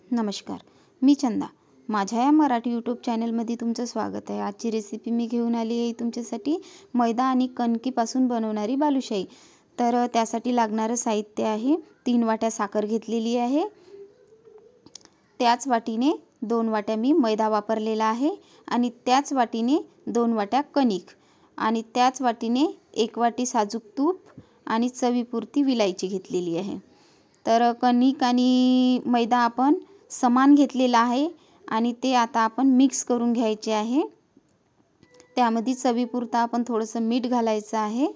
नमस्कार, मी चंदा. माझ्या या मराठी यूट्यूब चॅनलमध्ये तुमचं स्वागत आहे. आजची रेसिपी मी घेऊन आली आहे तुमच्यासाठी मैदा आणि कणकीपासून बनवणारी बालुशाही. तर त्यासाठी लागणारं साहित्य आहे 3 वाट्या साखर घेतलेली आहे. त्याच वाटीने 2 वाट्या मी मैदा वापरलेला आहे आणि त्याच वाटीने 2 वाट्या कणिक आणि त्याच वाटीने 1 वाटी साजूक तूप आणि चवीपुरती विलायची घेतलेली आहे. तर कणिक आणि मैदा आपण समान घेतलेला आहे आणि ते आता आपण मिक्स करून घ्यायचे आहे. त्यामध्ये चवीपुरता आपण थोडंसं मीठ घालायचं आहे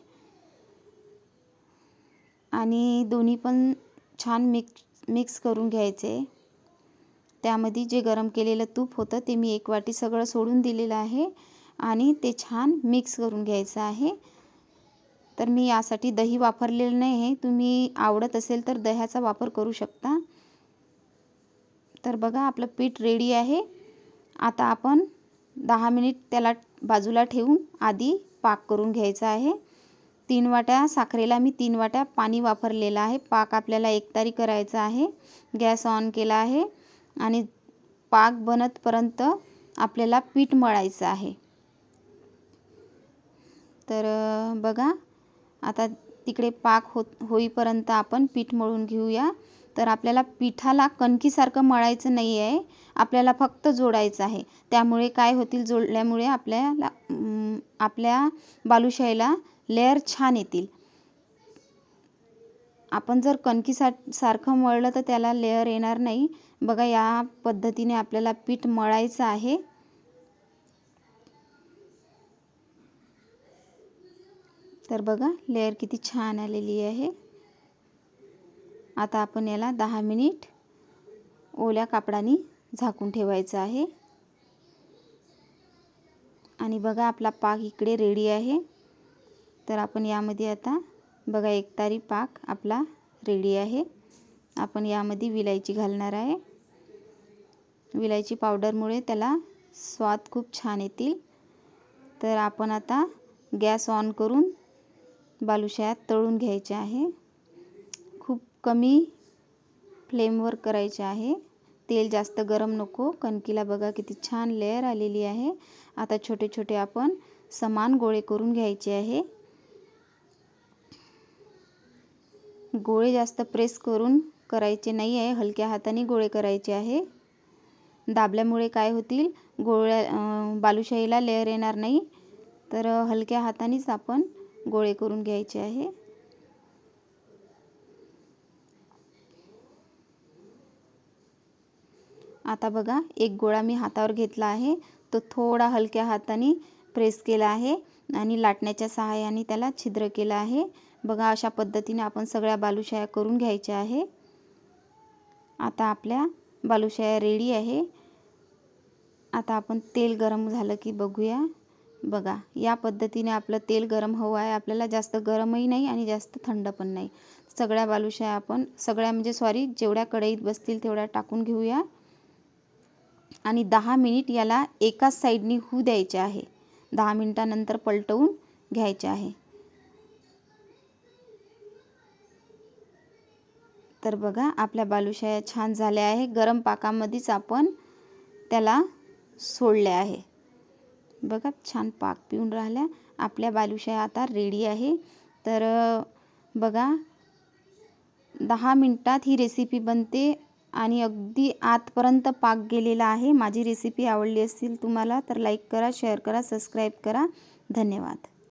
आणि दोन्ही पण छान मिक्स करून घ्यायचे. त्यामध्ये जे गरम केलेलं तूप होतं ते मी 1 वाटी सगळं सोडून दिलेलं आहे आणि ते छान मिक्स करून घ्यायचं आहे. तर मी यासाठी दही वापरलेलं नाही आहे. तुम्ही आवडत असेल तर दह्याचा वापर करू शकता. तर बघा आपलं पीठ रेडी आहे. आता आपण 10 मिनिट त्याला बाजूला ठेवून आधी पाक करून घ्यायचा आहे. 3 वाट्या साखरेला मी 3 वाट्या पाणी वापरलेलं आहे. पाक आपल्याला एकतारी करायचा आहे. गॅस ऑन केला आहे आणि पाक बनतपर्यंत आपल्याला पीठ मळायचं आहे. तर बघा आता तिकडे पाक होईपर्यंत आपण पीठ मळून घेऊया. तर आपल्याला पिठाला कणकीसारखं मळायचं नाही आहे, आपल्याला फक्त जोडायचं आहे. त्यामुळे काय होतील, जोडल्यामुळे आपल्या बालुशाहीला लेअर छान येतील. आपण जर कणकीसारखं मळलं तर त्याला लेअर येणार नाही. बघा या पद्धतीने आपल्याला पीठ मळायचं आहे. तर बघा लेअर किती छान आलेली आहे. आता आपण याला 10 मिनिट ओल्या कापडाने झाकून ठेवायचं आहे. आणि बघा आपला पाक इकडे रेडी आहे. तर आपण यामध्ये आता बघा एकतारी पाक आपला रेडी आहे. आपण यामध्ये विलायची घालणार आहे. विलायची पावडरमुळे त्याला स्वाद खूप छान येतील. तर आपण आता गॅस ऑन करून बालुशाह्या तळून घ्यायच्या आहे. खूप कमी फ्लेमवर करायचे आहे. तेल जास्त गरम नको. कणकीला बघा किती छान लेअर आलेली आहे. आता छोटे छोटे आपण समान गोळे करून घ्यायचे आहे. गोळे जास्त प्रेस करून करायचे नाही आहे, हलक्या हाताने गोळे करायचे आहे. दाबल्यामुळे काय होतील, बालुशाहीला लेअर येणार नाही. तर हलक्या हातानेच आपण गोळे करून घ्यायचे आहे. आता बघा एक गोळा मी हातावर घेतला आहे. तो थोडा हलक्या हाताने प्रेस केला आहे आणि लाटण्याच्या सहाय्याने त्याला छिद्र केलं आहे. बघा अशा पद्धतीने आपण सगळ्या बालुशाह्या करून घ्यायच्या आहे. आता आपल्या बालुशाह्या रेडी आहे. आता आपण तेल गरम झालं की बघूया. बघा या पद्धतीने आपलं तेल गरम हवं आहे. आपल्याला जास्त गरमही नाही आणि जास्त थंड पण नाही. सगळ्या बालुशाह्या आपण जेवढ्या कढईत बसतील तेवढ्या टाकून घेऊया आणि 10 मिनिट याला एकाच साईडनी होऊ द्यायचे आहे. 10 मिनिटानंतर पलटवून घ्यायचे आहे. तर बघा आपल्या बालुशाह्या छान झाल्या आहे. गरम पाकामध्येच आपण त्याला सोडले आहे. बघा छान पाक पिऊन राहिल्या. आपल्या बालुशाह्या आता रेडी आहे. तर बघा 10 मिनिटात ही रेसिपी बनते आणि अगदी आतपर्यंत पाक गेलेला आहे. माझी रेसिपी आवडली असेल तुम्हाला तर लाईक करा, शेअर करा, सबस्क्राईब करा. धन्यवाद.